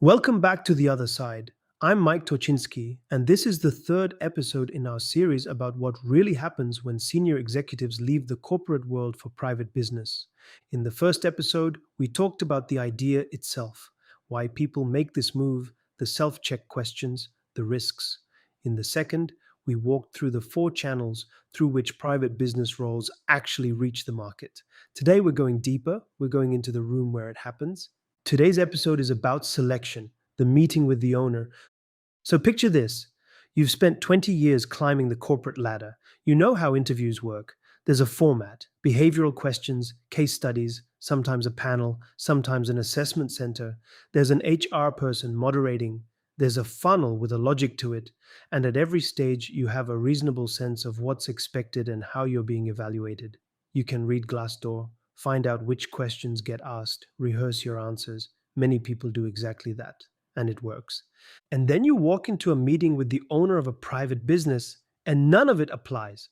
Welcome back to The Other Side. I'm Mike Toczynski, and this is the third episode in our series about what really happens when senior executives leave the corporate world for private business. In the first episode, we talked about the idea itself, why people make this move, the self check questions, the risks. In the second, we walked through the four channels through which private business roles actually reach the market. Today, we're going deeper, we're going into the room where it happens. Today's episode is about selection, the meeting with the owner. So picture this. You've spent 20 years climbing the corporate ladder. You know how interviews work. There's a format, behavioral questions, case studies, sometimes a panel, sometimes an assessment center. There's an HR person moderating. There's a funnel with a logic to it. And at every stage, you have a reasonable sense of what's expected and how you're being evaluated. You can read Glassdoor, find out which questions get asked, rehearse your answers. Many people do exactly that, and it works. And then you walk into a meeting with the owner of a private business, and none of it applies.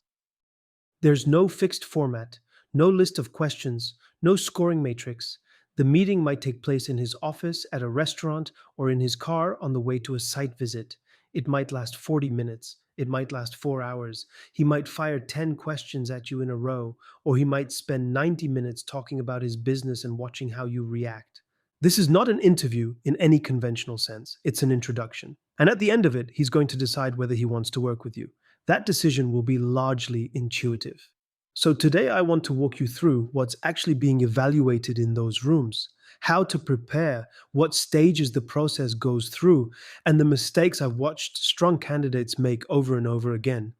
There's no fixed format, no list of questions, no scoring matrix. The meeting might take place in his office, at a restaurant, or in his car on the way to a site visit. It might last 40 minutes. It might last 4 hours. He might fire 10 questions at you in a row, or he might spend 90 minutes talking about his business and watching how you react. This is not an interview in any conventional sense. It's an introduction. And at the end of it, he's going to decide whether he wants to work with you. That decision will be largely intuitive. So today I want to walk you through what's actually being evaluated in those rooms, how to prepare, what stages the process goes through, and the mistakes I've watched strong candidates make over and over again.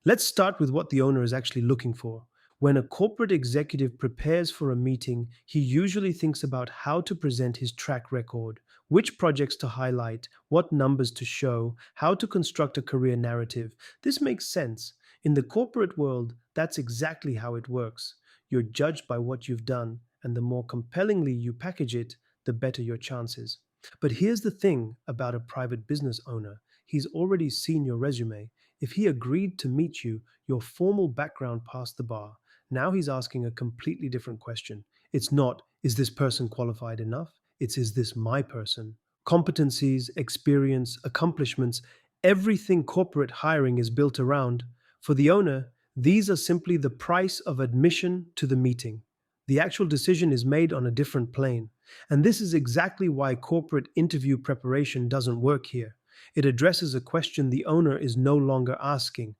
Let's start with what the owner is actually looking for. When a corporate executive prepares for a meeting, he usually thinks about how to present his track record, which projects to highlight, what numbers to show, how to construct a career narrative. This makes sense. In the corporate world, that's exactly how it works. You're judged by what you've done, and the more compellingly you package it, the better your chances. But here's the thing about a private business owner: he's already seen your resume. If he agreed to meet you, your formal background passed the bar. Now he's asking a completely different question. It's not, is this person qualified enough? It's, is this my person? Competencies, experience, accomplishments, everything corporate hiring is built around. For the owner, these are simply the price of admission to the meeting. The actual decision is made on a different plane. And this is exactly why corporate interview preparation doesn't work here. It addresses a question the owner is no longer asking.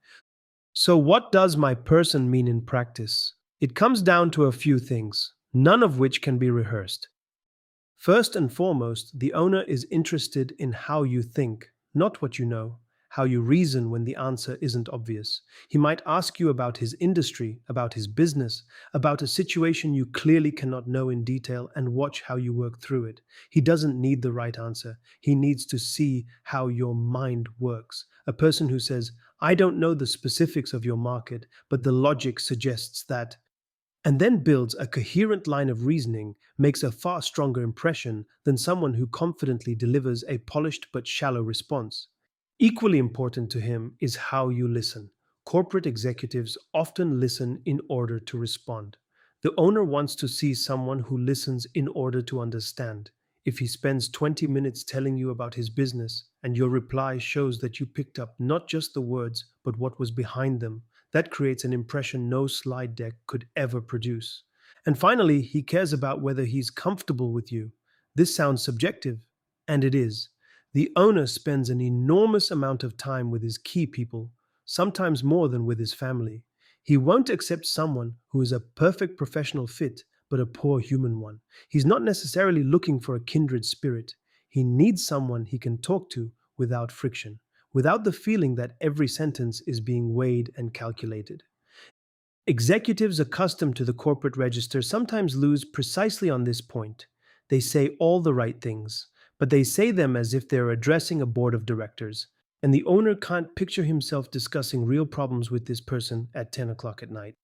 So, what does my person mean in practice? It comes down to a few things, none of which can be rehearsed. First and foremost, the owner is interested in how you think, not what you know, how you reason when the answer isn't obvious. He might ask you about his industry, about his business, about a situation you clearly cannot know in detail, and watch how you work through it. He doesn't need the right answer. He needs to see how your mind works. A person who says, I don't know the specifics of your market, but the logic suggests that, and then builds a coherent line of reasoning, makes a far stronger impression than someone who confidently delivers a polished but shallow response. Equally important to him is how you listen. Corporate executives often listen in order to respond. The owner wants to see someone who listens in order to understand. If he spends 20 minutes telling you about his business and your reply shows that you picked up not just the words, but what was behind them, that creates an impression no slide deck could ever produce. And finally, he cares about whether he's comfortable with you. This sounds subjective, and it is. The owner spends an enormous amount of time with his key people, sometimes more than with his family. He won't accept someone who is a perfect professional fit, but a poor human one. He's not necessarily looking for a kindred spirit. He needs someone he can talk to without friction, without the feeling that every sentence is being weighed and calculated. Executives accustomed to the corporate register sometimes lose precisely on this point. They say all the right things, but they say them as if they're addressing a board of directors, and the owner can't picture himself discussing real problems with this person at 10 o'clock at night.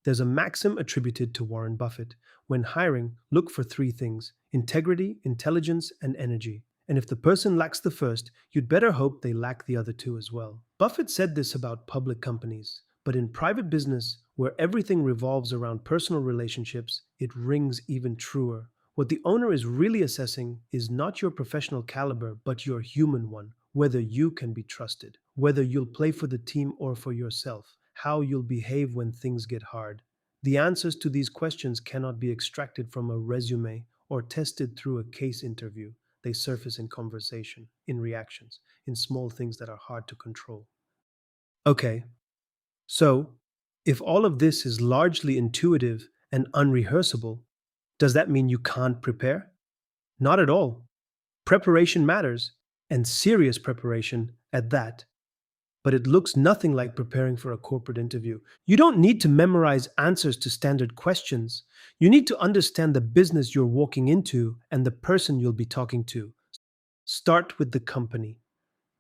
There's a maxim attributed to Warren Buffett: when hiring, look for three things: integrity, intelligence, and energy. And if the person lacks the first, you'd better hope they lack the other two as well. Buffett said this about public companies, but in private business, where everything revolves around personal relationships, it rings even truer. What the owner is really assessing is not your professional caliber, but your human one, whether you can be trusted, whether you'll play for the team or for yourself, how you'll behave when things get hard. The answers to these questions cannot be extracted from a resume or tested through a case interview. They surface in conversation, in reactions, in small things that are hard to control. Okay, so if all of this is largely intuitive and unrehearsable, does that mean you can't prepare? Not at all. Preparation matters, and serious preparation at that. But it looks nothing like preparing for a corporate interview. You don't need to memorize answers to standard questions. You need to understand the business you're walking into and the person you'll be talking to. Start with the company.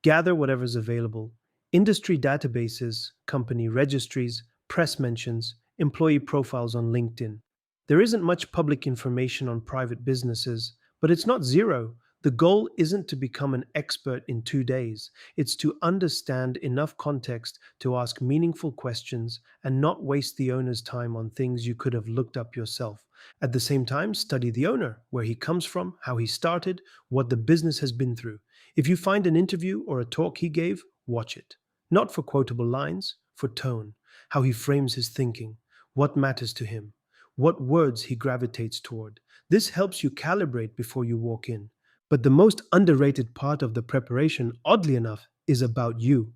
Gather whatever's available: industry databases, company registries, press mentions, employee profiles on LinkedIn. There isn't much public information on private businesses, but it's not zero. The goal isn't to become an expert in 2 days, it's to understand enough context to ask meaningful questions and not waste the owner's time on things you could have looked up yourself. At the same time, study the owner, where he comes from, how he started, what the business has been through. If you find an interview or a talk he gave, watch it. Not for quotable lines, for tone, how he frames his thinking, what matters to him, what words he gravitates toward. This helps you calibrate before you walk in. But the most underrated part of the preparation, oddly enough, is about you.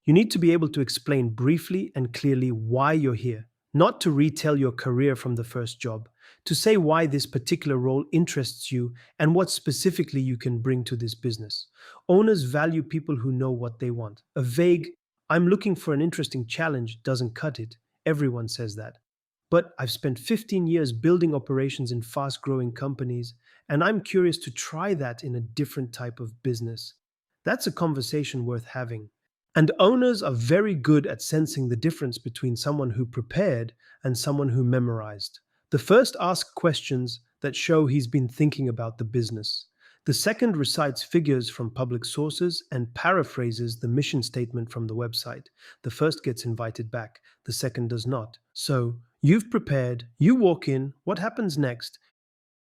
You need to be able to explain briefly and clearly why you're here, not to retell your career from the first job, to say why this particular role interests you and what specifically you can bring to this business. Owners value people who know what they want. A vague, "I'm looking for an interesting challenge" doesn't cut it. Everyone says that. But I've spent 15 years building operations in fast growing companies, and I'm curious to try that in a different type of business. That's a conversation worth having. And owners are very good at sensing the difference between someone who prepared and someone who memorized. The first asks questions that show he's been thinking about the business. The second recites figures from public sources and paraphrases the mission statement from the website. The first gets invited back, the second does not. So, you've prepared, you walk in, what happens next?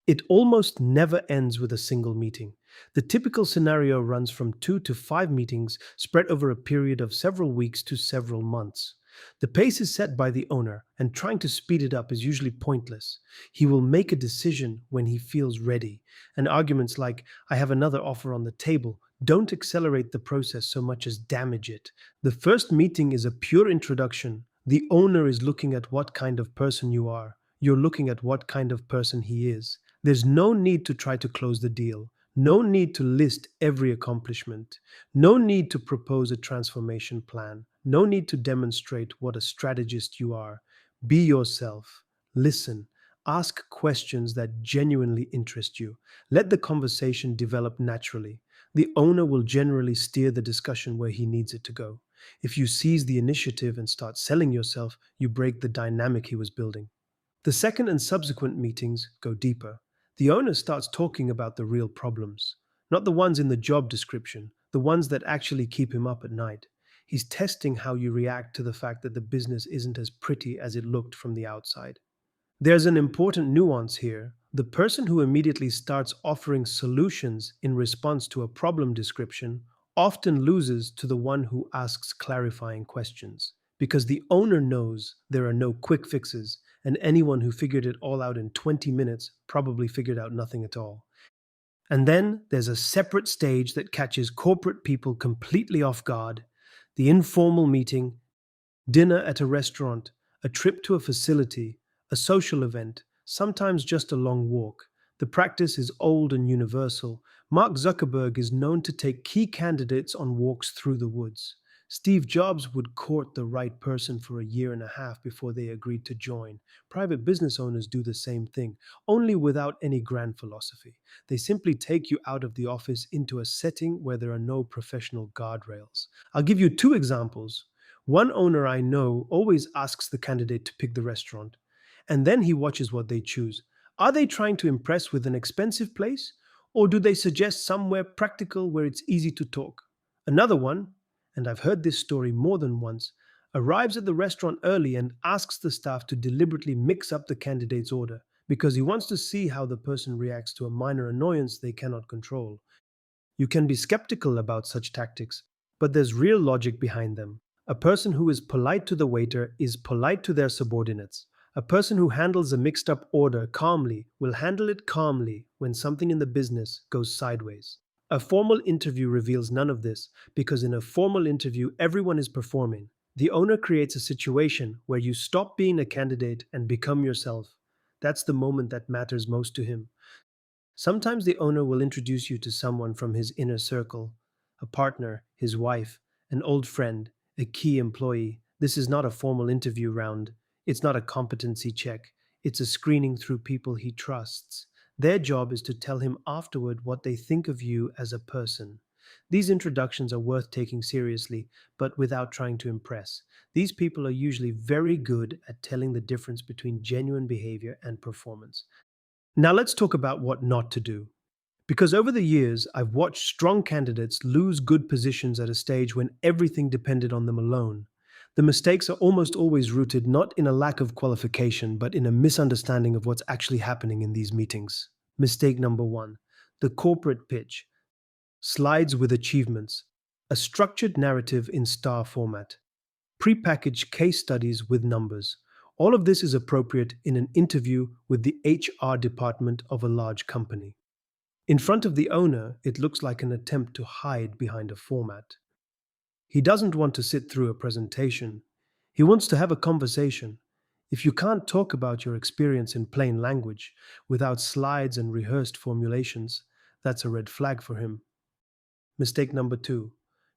It almost never ends with a single meeting. The typical scenario runs from 2 to 5 meetings spread over a period of several weeks to several months. The pace is set by the owner, and trying to speed it up is usually pointless. He will make a decision when he feels ready, and arguments like, "I have another offer on the table," don't accelerate the process so much as damage it. The first meeting is a pure introduction. The owner is looking at what kind of person you are. You're looking at what kind of person he is. There's no need to try to close the deal. No need to list every accomplishment. No need to propose a transformation plan. No need to demonstrate what a strategist you are. Be yourself. Listen. Ask questions that genuinely interest you. Let the conversation develop naturally. The owner will generally steer the discussion where he needs it to go. If you seize the initiative and start selling yourself, you break the dynamic he was building. The second and subsequent meetings go deeper. The owner starts talking about the real problems, not the ones in the job description, the ones that actually keep him up at night. He's testing how you react to the fact that the business isn't as pretty as it looked from the outside. There's an important nuance here. The person who immediately starts offering solutions in response to a problem description often loses to the one who asks clarifying questions, because the owner knows there are no quick fixes, and anyone who figured it all out in 20 minutes probably figured out nothing at all. And then there's a separate stage that catches corporate people completely off guard: the informal meeting. Dinner at a restaurant, a trip to a facility, a social event, sometimes just a long walk. The practice is old and universal. Mark Zuckerberg is known to take key candidates on walks through the woods. Steve Jobs would court the right person for a year and a half before they agreed to join. Private business owners do the same thing, only without any grand philosophy. They simply take you out of the office into a setting where there are no professional guardrails. I'll give you two examples. One owner I know always asks the candidate to pick the restaurant, and then he watches what they choose. Are they trying to impress with an expensive place, or do they suggest somewhere practical where it's easy to talk? Another one, and I've heard this story more than once, arrives at the restaurant early and asks the staff to deliberately mix up the candidate's order. because he wants to see how the person reacts to a minor annoyance they cannot control. You can be skeptical about such tactics, but there's real logic behind them. A person who is polite to the waiter is polite to their subordinates. A person who handles a mixed up order calmly will handle it calmly when something in the business goes sideways. A formal interview reveals none of this because in a formal interview, everyone is performing. The owner creates a situation where you stop being a candidate and become yourself. That's the moment that matters most to him. Sometimes the owner will introduce you to someone from his inner circle, a partner, his wife, an old friend, a key employee. This is not a formal interview round. It's not a competency check. It's a screening through people he trusts. Their job is to tell him afterward what they think of you as a person. These introductions are worth taking seriously, but without trying to impress. These people are usually very good at telling the difference between genuine behavior and performance. Now let's talk about what not to do. Because over the years, I've watched strong candidates lose good positions at a stage when everything depended on them alone. The mistakes are almost always rooted not in a lack of qualification, but in a misunderstanding of what's actually happening in these meetings. Mistake number one: the corporate pitch, slides with achievements, a structured narrative in star format, prepackaged case studies with numbers. All of this is appropriate in an interview with the HR department of a large company. In front of the owner, it looks like an attempt to hide behind a format. He doesn't want to sit through a presentation. He wants to have a conversation. If you can't talk about your experience in plain language, without slides and rehearsed formulations, that's a red flag for him. Mistake number two: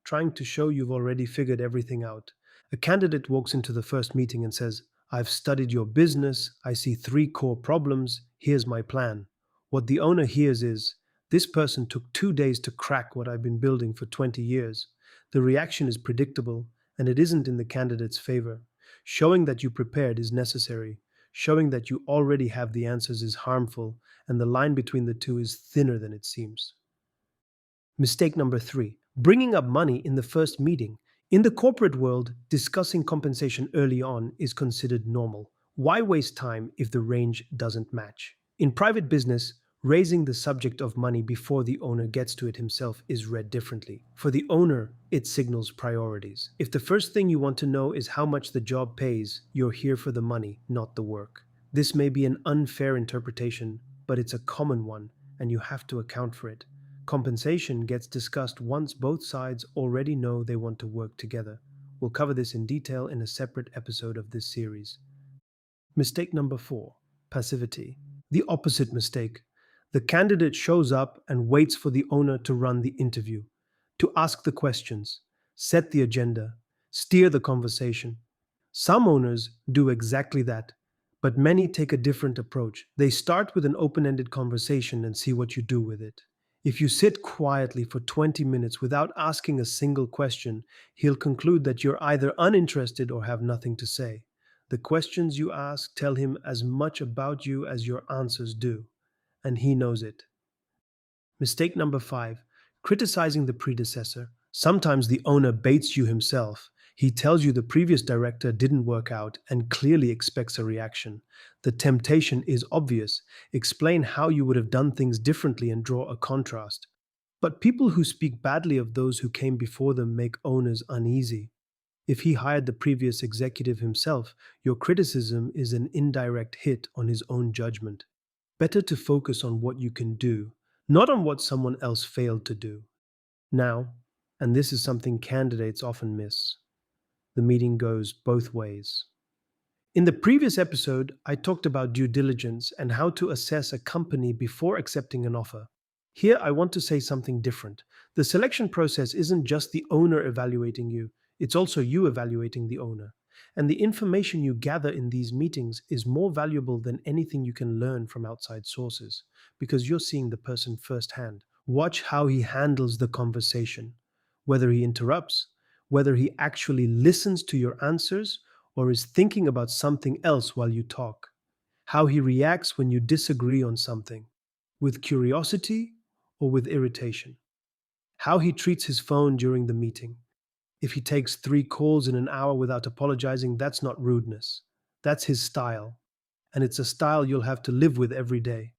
trying to show you've already figured everything out. A candidate walks into the first meeting and says, "I've studied your business, I see three core problems, here's my plan." What the owner hears is, "This person took 2 days to crack what I've been building for 20 years. The reaction is predictable, and it isn't in the candidate's favor. Showing that you prepared is necessary. Showing that you already have the answers is harmful, and the line between the two is thinner than it seems." Mistake number three: bringing up money in the first meeting. In the corporate world, discussing compensation early on is considered normal. Why waste time if the range doesn't match? In private business, raising the subject of money before the owner gets to it himself is read differently. For the owner, it signals priorities. If the first thing you want to know is how much the job pays, you're here for the money, not the work. This may be an unfair interpretation, but it's a common one, and you have to account for it. Compensation gets discussed once both sides already know they want to work together. We'll cover this in detail in a separate episode of this series. Mistake number four: passivity. The opposite mistake. The candidate shows up and waits for the owner to run the interview, to ask the questions, set the agenda, steer the conversation. Some owners do exactly that, but many take a different approach. They start with an open ended conversation and see what you do with it. If you sit quietly for 20 minutes without asking a single question, he'll conclude that you're either uninterested or have nothing to say. The questions you ask tell him as much about you as your answers do, and he knows it. Mistake number five: criticizing the predecessor. Sometimes the owner baits you himself. He tells you the previous director didn't work out and clearly expects a reaction. The temptation is obvious. Explain how you would have done things differently and draw a contrast. But people who speak badly of those who came before them make owners uneasy. If he hired the previous executive himself, your criticism is an indirect hit on his own judgment. Better to focus on what you can do, not on what someone else failed to do. Now, and this is something candidates often miss, the meeting goes both ways. In the previous episode, I talked about due diligence and how to assess a company before accepting an offer. Here, I want to say something different. The selection process isn't just the owner evaluating you, it's also you evaluating the owner. And the information you gather in these meetings is more valuable than anything you can learn from outside sources, because you're seeing the person firsthand. Watch how he handles the conversation, whether he interrupts, whether he actually listens to your answers, or is thinking about something else while you talk, how he reacts when you disagree on something, with curiosity or with irritation, how he treats his phone during the meeting. If he takes 3 calls in an hour without apologizing, that's not rudeness. That's his style. and it's a style you'll have to live with every day.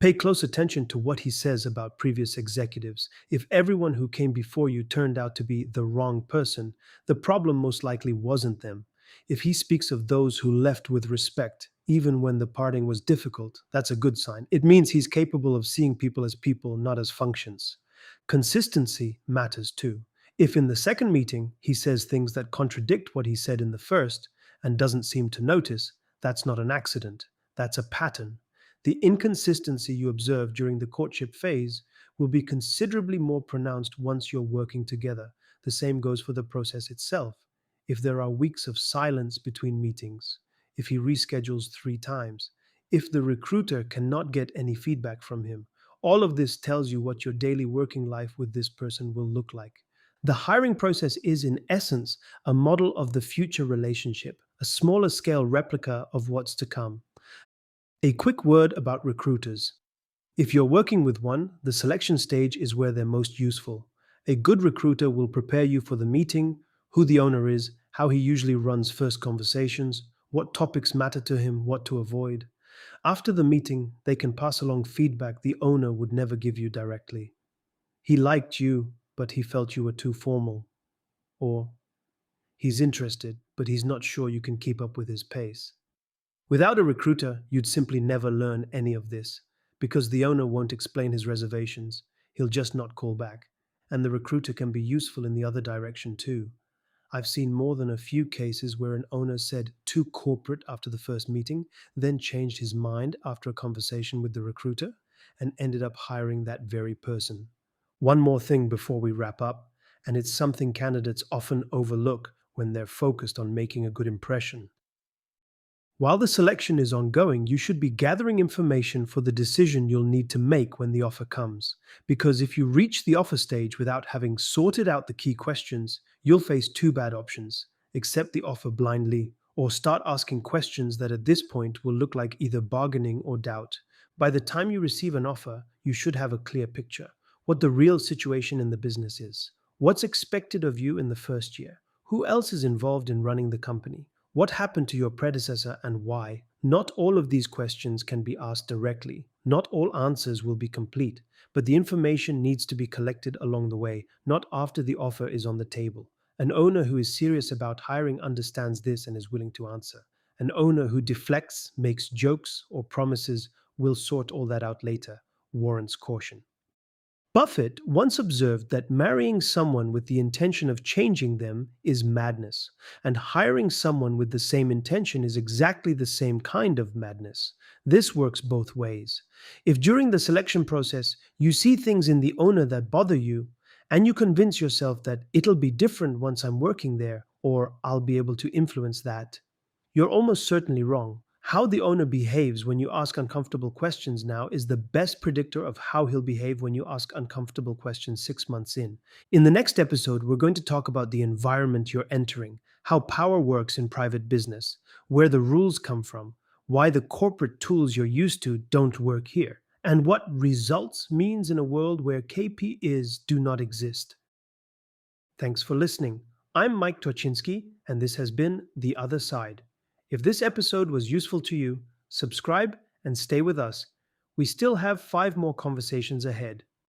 Pay close attention to what he says about previous executives. If everyone who came before you turned out to be the wrong person, the problem most likely wasn't them. If he speaks of those who left with respect, even when the parting was difficult, that's a good sign. It means he's capable of seeing people, not as functions. Consistency matters too. If in the second meeting he says things that contradict what he said in the first and doesn't seem to notice, that's not an accident, that's a pattern. The inconsistency you observe during the courtship phase will be considerably more pronounced once you're working together. The same goes for the process itself. If there are weeks of silence between meetings, if he reschedules 3 times, if the recruiter cannot get any feedback from him, all of this tells you what your daily working life with this person will look like. The hiring process is, in essence, a model of the future relationship, a smaller scale replica of what's to come. A quick word about recruiters. If you're working with one, the selection stage is where they're most useful. A good recruiter will prepare you for the meeting, who the owner is, how he usually runs first conversations, what topics matter to him, what to avoid. After the meeting, they can pass along feedback the owner would never give you directly. He liked you, but he felt you were too formal. Or, he's interested, but he's not sure you can keep up with his pace. Without a recruiter, you'd simply never learn any of this because the owner won't explain his reservations. He'll just not call back. And the recruiter can be useful in the other direction too. I've seen more than a few cases where an owner said too corporate after the first meeting, then changed his mind after a conversation with the recruiter, and ended up hiring that very person. One more thing before we wrap up, and it's something candidates often overlook when they're focused on making a good impression. While the selection is ongoing, you should be gathering information for the decision you'll need to make when the offer comes. Because if you reach the offer stage without having sorted out the key questions, you'll face two bad options: accept the offer blindly, or start asking questions that at this point will look like either bargaining or doubt. By the time you receive an offer, you should have a clear picture: what the real situation in the business is, what's expected of you in the first year, who else is involved in running the company, what happened to your predecessor and why? Not all of these questions can be asked directly. Not all answers will be complete, but the information needs to be collected along the way, not after the offer is on the table. An owner who is serious about hiring understands this and is willing to answer. An owner who deflects, makes jokes, or promises we'll sort all that out later warrants caution. Buffett once observed that marrying someone with the intention of changing them is madness, and hiring someone with the same intention is exactly the same kind of madness. This works both ways. If during the selection process you see things in the owner that bother you, and you convince yourself that it'll be different once I'm working there, or I'll be able to influence that, you're almost certainly wrong. How the owner behaves when you ask uncomfortable questions now is the best predictor of how he'll behave when you ask uncomfortable questions 6 months in. In the next episode, we're going to talk about the environment you're entering, how power works in private business, where the rules come from, why the corporate tools you're used to don't work here, and what results means in a world where KP is do not exist. Thanks for listening. I'm Mike Toczynski, and this has been The Other Side. If this episode was useful to you, subscribe and stay with us. We still have 5 more conversations ahead.